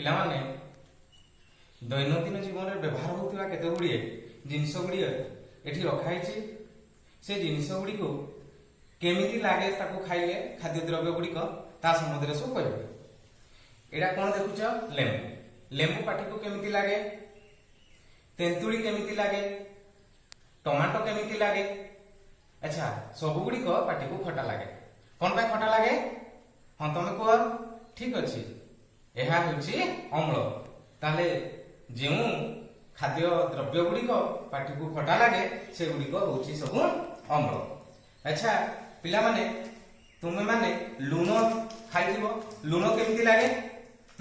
ପିଲାମାନେ ଦୈନନ୍ଦିନ ଜୀବନରେ ବ୍ୟବହାର ହେଉଥିବା କେତେ ଗୁଡ଼ିଏ ଜିନିଷ ଗୁଡ଼ିଏ ଏଠି ରଖାହେଇଛି। ସେ ଜିନିଷ ଗୁଡ଼ିକୁ କେମିତି ଲାଗେ ତାକୁ ଖାଇଲେ ଖାଦ୍ୟଦ୍ରବ୍ୟ ଗୁଡ଼ିକ ତା ସମ୍ବନ୍ଧରେ ସବୁ କହିବେ। ଏଇଟା କ'ଣ ଦେଖୁଛ? ଲେମ୍ବୁ। ଲେମ୍ବୁ ପାଟିକୁ କେମିତି ଲାଗେ? ତେନ୍ତୁଳି କେମିତି ଲାଗେ? ଟମାଟୋ କେମିତି ଲାଗେ? ଆଚ୍ଛା, ସବୁଗୁଡ଼ିକ ପାଟିକୁ ଖଟା ଲାଗେ। କ'ଣ ପାଇଁ ଖଟା ଲାଗେ? ହଁ ତମେ କୁହ। ଠିକ ଅଛି, ଏହା ହେଉଛି ଅମ୍ଳ। ତାହେଲେ ଯେଉଁ ଖାଦ୍ୟ ଦ୍ରବ୍ୟ ଗୁଡ଼ିକ ପାଟିକୁ ଖଟା ଲାଗେ ସେଗୁଡ଼ିକ ହେଉଛି ସବୁ ଅମ୍ଳ। ଆଚ୍ଛା ପିଲାମାନେ, ତୁମେମାନେ ଲୁଣ ଖାଇଥିବ। ଲୁଣ କେମିତି ଲାଗେ?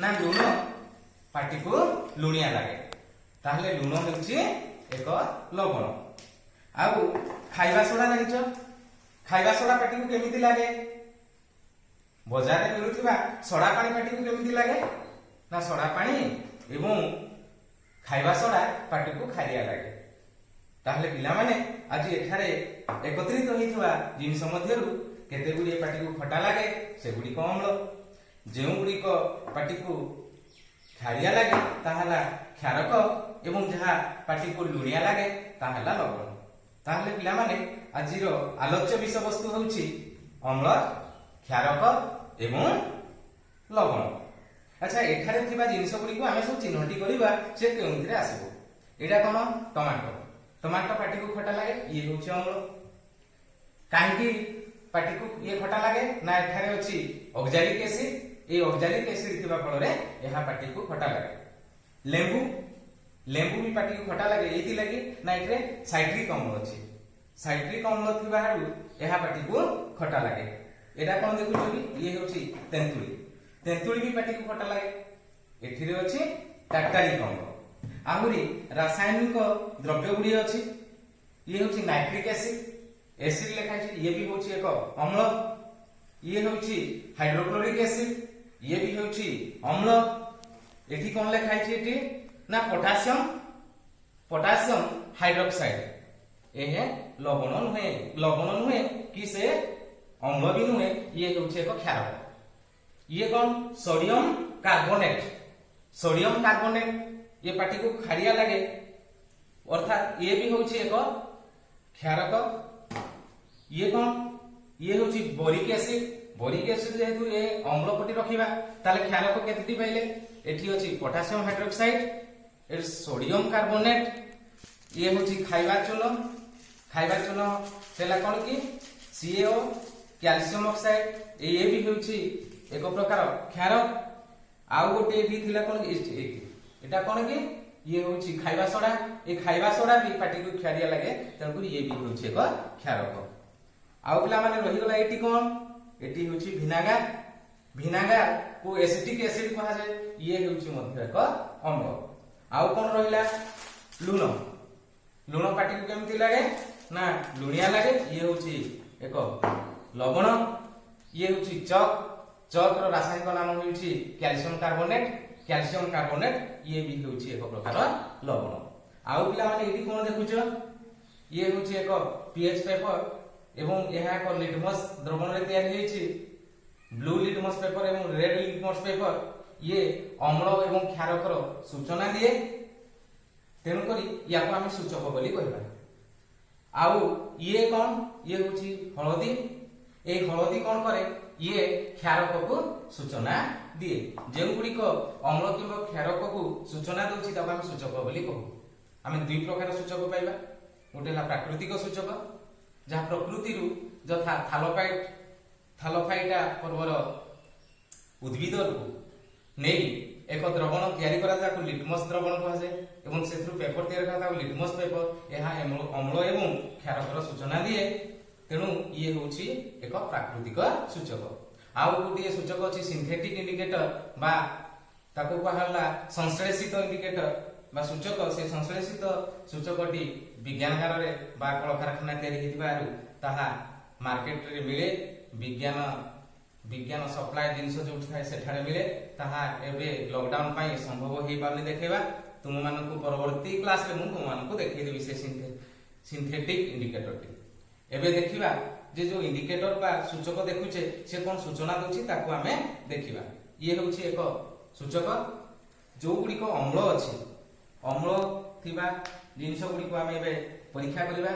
ନା ଲୁଣ ପାଟିକୁ ଲୁଣିଆ ଲାଗେ। ତାହେଲେ ଲୁଣ ହେଉଛି ଏକ ଲବଣ। ଆଉ ଖାଇବା ସୋଡ଼ା ଜାଣିଛ? ଖାଇବା ସୋଡ଼ା ପାଟିକୁ କେମିତି ଲାଗେ? ବଜାରରେ ମିଳୁଥିବା ସୋଡ଼ା ପାଣି ପାଟିକୁ କେମିତି ଲାଗେ? ନା ସୋଡ଼ା ପାଣି ଏବଂ ଖାଇବା ସୋଡ଼ା ପାଟିକୁ ଖାରିଆ ଲାଗେ। ତାହେଲେ ପିଲାମାନେ ଆଜି ଏଠାରେ ଏକତ୍ରିତ ହୋଇଥିବା ଜିନିଷ ମଧ୍ୟରୁ କେତେ ଗୁଡ଼ିଏ ପାଟିକୁ ଖଟା ଲାଗେ ସେଗୁଡ଼ିକ ଅମ୍ଳ, ଯେଉଁ ଗୁଡ଼ିକ ପାଟିକୁ ଖାରିଆ ଲାଗେ ତାହା ହେଲା କ୍ଷାରକ ଏବଂ ଯାହା ପାଟିକୁ ଲୁଣିଆ ଲାଗେ ତାହା ହେଲା ଲବଣ। ତାହେଲେ ପିଲାମାନେ ଆଜିର ଆଲୋଚ୍ୟ ବିଷୟବସ୍ତୁ ହେଉଛି ଅମ୍ଳ, କ୍ଷାରକ ଏବଂ ଲବଣ। ଆଚ୍ଛା, ଏଠାରେ ଥିବା ଜିନିଷ ଗୁଡ଼ିକୁ ଆମେ ସବୁ ଚିହ୍ନଟି କରିବା ସେ କେଉଁଥିରେ ଆସିବ। ଏଇଟା କ'ଣ? ଟମାଟୋ। ଟମାଟୋ ପାଟିକୁ ଖଟା ଲାଗେ, ଇଏ ହେଉଛି ଅମ୍ଳ। କାହିଁକି ପାଟିକୁ ଇଏ ଖଟା ଲାଗେ? ନା ଏଠାରେ ଅଛି ଅକ୍ଜାଲିକ ଏସିଡ। এই ଅକ୍ଜାଲିକ ଏସିଡ ଥିବା ଫଳରେ ଏହା ପାଟିକୁ ଖଟା ଲାଗେ। ଲେମ୍ବୁ। ଲେମ୍ବୁ ବି ପାଟିକୁ ଖଟା ଲାଗେ ଏଇଥିଲାଗି ନା ଏଠାରେ ସାଇଟ୍ରିକ ଅମ୍ଳ ଅଛି। ସାଇଟ୍ରିକ ଅମ୍ଳ ଥିବାରୁ ଏହା ପାଟିକୁ ଖଟା ଲାଗେ। ଏଟା କ'ଣ ଦେଖୁଛ କି? ଇଏ ହେଉଛି ତେନ୍ତୁଳି। ତେନ୍ତୁଳି ବି ପାଟିକୁ ଖଟା ଲାଗେ। ଏଥିରେ ଅଛି ଟାର୍ଟାରିକ ଅମ୍ଳ। ଆହୁରି ରାସାୟନିକ ଦ୍ରବ୍ୟ ଗୁଡ଼ିଏ ଅଛି। ଇଏ ହେଉଛି ନାଇଟ୍ରିକ ଏସିଡ। ଏସିଡ ଲେଖା ଅଛି, ଇଏ ବି ହେଉଛି ଏକ ଅମ୍ଳ। ଇଏ ହେଉଛି ହାଇଡ୍ରୋକ୍ଲୋରିକ ଏସିଡ, ଇଏ ବି ହେଉଛି ଅମ୍ଳ। ଏଠି କ'ଣ ଲେଖା ହେଇଛି? ଏଠି ନା ପଟାସିୟମ। ପଟାସିୟମ ହାଇଡ୍ରୋକ୍ସାଇଡ। ଏହା ଲବଣ ନୁହେଁ। ଲବଣ ନୁହେଁ କି ସେ ଅମ୍ଳ ବି ନୁହେଁ। ଇଏ ହେଉଛି ଏକ କ୍ଷାରକ। ଇଏ କ'ଣ? Sodium carbonate. ସୋଡିୟମ କାର୍ବୋନେଟ ଇଏ ପାଟିକୁ ଖାରିଆ ଲାଗେ, ଅର୍ଥାତ୍ ଇଏ ବି ହେଉଛି ଏକ କ୍ଷାରକ। ଇଏ କ'ଣ? ଇଏ ହେଉଛି ବୋରିକ ଏସିଡ। ବୋରିକ ଏସିଡ ଯେହେତୁ ଏ ଅମ୍ଳ ପଟି ରଖିବା ତାହେଲେ କ୍ଷାରକ କେତେଟି ପାଇଲେ? ଏଠି ଅଛି ପଟାସିୟମ ହାଇଡ୍ରୋକ୍ସାଇଡ, ଏଠି ସୋଡିୟମ କାର୍ବୋନେଟ, ଇଏ ହେଉଛି ଖାଇବା ଚୂନ। ଖାଇବା ଚୂନ ହେଲା କ'ଣ କି? CaO, calcium oxide. ଇଏ ବି ହେଉଛି ଏକ ପ୍ରକାର କ୍ଷାରକ। ଆଉ ଗୋଟେ ବି ଥିଲା କ'ଣ? ଏଟା କ'ଣ କି? ଇଏ ହେଉଛି ଖାଇବା ସୋଡ଼ା। ଏ ଖାଇବା ସୋଡ଼ା ବି ପାଟିକୁ ଖାରିଆ ଲାଗେ, ତେଣୁକରି ଇଏ ବି ହେଉଛି ଏକ କ୍ଷାରକ। ଆଉ ପିଲାମାନେ ରହିଗଲା ଏଠି କ'ଣ? ଏଠି ହେଉଛି ଭିନେଗାର। ଭିନେଗାର କୁ ଏସିଟିକ ଏସିଡ କୁହାଯାଏ। ଇଏ ହେଉଛି ମଧ୍ୟ ଏକ ଅମ୍ଳ। ଆଉ କ'ଣ ରହିଲା? ଲୁଣ। ଲୁଣ ପାଟିକୁ କେମିତି ଲାଗେ? ନା ଲୁଣିଆ ଲାଗେ। ଇଏ ହେଉଛି ଏକ ଲବଣ। ଇଏ ହେଉଛି ଚକ୍। ଚକ୍ର ରାସାୟନିକ ନାମ ହେଉଛି କ୍ୟାଲସିୟମ କାର୍ବୋନେଟ। କ୍ୟାଲସିୟମ କାର୍ବୋନେଟ ଇଏ ବି ହେଉଛି ଏକ ପ୍ରକାର ଲବଣ। ଆଉ ପିଲାମାନେ ଏଠି କ'ଣ ଦେଖୁଛ? ଇଏ ହେଉଛି ଏକ ପିଏଚ ପେପର ଏବଂ ଏହା ଏକ ଲିଟମସ ଦ୍ରବଣରେ ତିଆରି ହୋଇଛି। ବ୍ଲୁ ଲିଟମସ ପେପର ଏବଂ ରେଡ ଲିଟମସ ପେପର ଇଏ ଅମ୍ଳ ଏବଂ କ୍ଷାରକର ସୂଚନା ଦିଏ, ତେଣୁକରି ୟାକୁ ଆମେ ସୂଚକ ବୋଲି କହିବା। ଆଉ ଇଏ କ'ଣ? ଇଏ ହେଉଛି ହଳଦୀ। এই ହଳଦୀ କ'ଣ କରେ? ଇଏ କ୍ଷାରକକୁ ସୂଚନା ଦିଏ। ଯେଉଁଗୁଡ଼ିକ ଅମ୍ଳ କିମ୍ବା କ୍ଷାରକକୁ ସୂଚନା ଦେଉଛି ତାକୁ ଆମେ ସୂଚକ ବୋଲି କହୁ। ଆମେ ଦୁଇ ପ୍ରକାର ସୂଚକ ପାଇବା। ଗୋଟେ ହେଲା ପ୍ରାକୃତିକ ସୂଚକ, ଯାହା ପ୍ରକୃତିରୁ ଯଥା ଥାଲୋଫାଇଟା ପର୍ବର ଉଦ୍ଭିଦକୁ ନେଇ ଏକ ଦ୍ରବଣ ତିଆରି କରାଯାଏ, ତାକୁ ଲିଟମସ ଦ୍ରବଣ କୁହାଯାଏ ଏବଂ ସେଥିରୁ ପେପର ତିଆରି କରାଯାଏ, ତାକୁ ଲିଟମସ ପେପର। ଏହା ଅମ୍ଳ ଏବଂ କ୍ଷାରକର ସୂଚନା ଦିଏ, ତେଣୁ ଇଏ ହେଉଛି ଏକ ପ୍ରାକୃତିକ ସୂଚକ। ଆଉ ଗୋଟିଏ ସୂଚକ ଅଛି ସିନ୍ଥେଟିକ ଇଣ୍ଡିକେଟର ବା ତାକୁ କୁହାଗଲା ସଂଶ୍ଳେଷିତ ଇଣ୍ଡିକେଟର ବା ସୂଚକ। ସେ ସଂଶ୍ଳେଷିତ ସୂଚକଟି ବିଜ୍ଞାନଗାରରେ ବା କଳକାରଖାନା ତିଆରି ହୋଇଥିବାରୁ ତାହା ମାର୍କେଟରେ ମିଳେ। ବିଜ୍ଞାନ ସପ୍ଲାଏ ଜିନିଷ ଯୋଉଠି ଥାଏ ସେଠାରେ ମିଳେ। ତାହା ଏବେ ଲକଡାଉନ ପାଇଁ ସମ୍ଭବ ହେଇପାରୁନି ଦେଖେଇବା। ତୁମମାନଙ୍କୁ ପରବର୍ତ୍ତୀ କ୍ଲାସରେ ମୁଁ ତୁମମାନଙ୍କୁ ଦେଖେଇଦେବି ସେ ସିନ୍ଥେଟିକ ଇଣ୍ଡିକେଟରଟି। ଏବେ ଦେଖିବା ଯେ ଯୋଉ ଇଣ୍ଡିକେଟର ବା ସୂଚକ ଦେଖୁଛେ ସେ କ'ଣ ସୂଚନା ଦେଉଛି ତାକୁ ଆମେ ଦେଖିବା। ଇଏ ହେଉଛି ଏକ ସୂଚକ। जो गुड़िक अम्ल अच्छी अम्ल थिबा जिनस गुड़िक आम ए परीक्षा करवा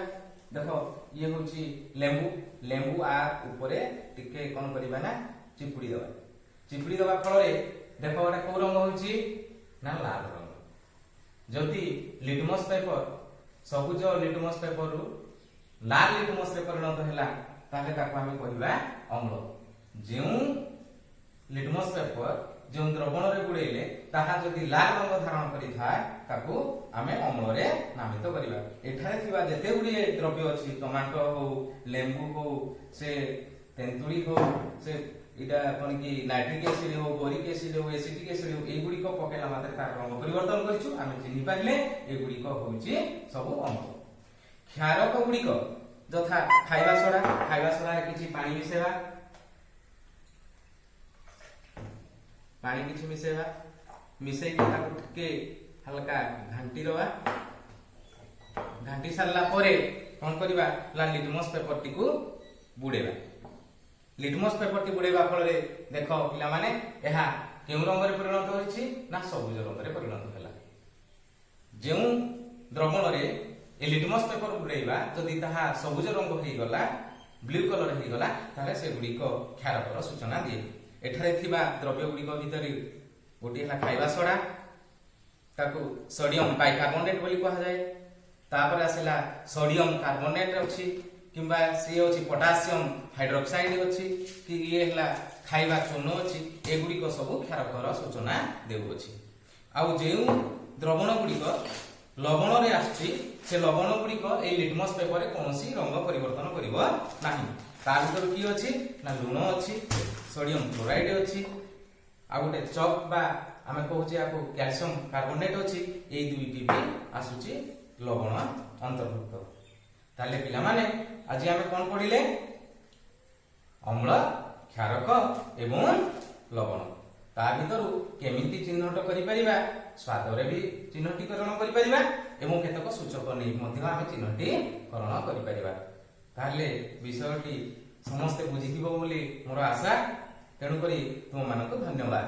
देख ये हूँ लेंबू लेंबू आ उपरे टिके कौन करवा ना चिपुड़ी दवा फल देख गोटे कौ रंग होची ना लाल रंग जदि लिटमस पेपर सबुज लिटमस पेपर रु लाल लिटमस रे परिणत हैला ताले ताको आमे कहबा अम्ल जेउ लिटमस पेपर जो द्रवण रे गुड़ेले ताहा जदि लाल रंग धारण करि थाए ताको आमे अम्ल रे नामित करिबा एठारे थिबा जेते गुडी द्रव्य अछि टमाटो हो लेंबू हो से तेंतुली हो से इटा कोन की नाइट्रिक एसिड हो बोरिक एसिड हो एसिटिक एसिड हो ए गुडी को पकेला मात्रे तार रंग परिवर्तन करिछु आमे चिन्हि पाइले ए गुडी को होउची सब अम्ल क्षारक गुडी को यथा खाइबा सोडा रे किछि पानी मिसेबा पानी किछि मिसेबा मिसै के ताको टिके हल्का घांटी रवा घांटी सारला परे कोन करिबा ला लिटमस पेपर टिकु बुडेबा लिटमस पेपर टी बुडेबा फल रे देखो पिला माने एहा केउ रंग रे परिणत होइछि ना सबुज रंग रे परिणत होला जेउ द्रवण रे ए लिटमस पेपर बुडेबा जदि ताहा सबुज रंग हेइ गला ब्लू कलर हेइ गला ताले से गुडी को क्षारकर सूचना दिए एठारे थिबा द्रव्य गुडी को भितरी गोटी हला खाइबा सोडा ताकू सोडियम बाइकार्बोनेट बोली कहा जाए तापर आसिला सोडियम कार्बोनेट अछि किंबा सी अछि पोटासियम हाइड्रोक्साइड अछि कि ये हला खाइबा चूर्ण अछि ए गुडी को सब क्षारकर सूचना देउ अछि आउ जेउ द्रवण गुडी को लवण रे आछि से लवण गुडी को ए लिटमस पेपर रे कोनोसी रंग परिवर्तन करिवो नाही ता भीतर की अछि ना लूण अछि सोडियम क्लोराइड अछि आ गोटे चक बा आमे कहूचे आको कैल्शियम कार्बोनेट अछि ए दुईटी भी आसुची लवण अंतर्भुक्त ताले पिला माने आज आमे कोन पढिले अम्ल क्षारक एवं लवण ता भीतरु केमिति चिन्हट करि परिबा स्वाद रे भी चिन्हटीकरण करि परिबा एवं केतक सूचक नै मध्ये आमे चिन्हटीकरण करि परिबा ताले विषयटी समस्त बुझिथिबो बोली मोर आशा तेणु करी तुम मानको धन्यवाद।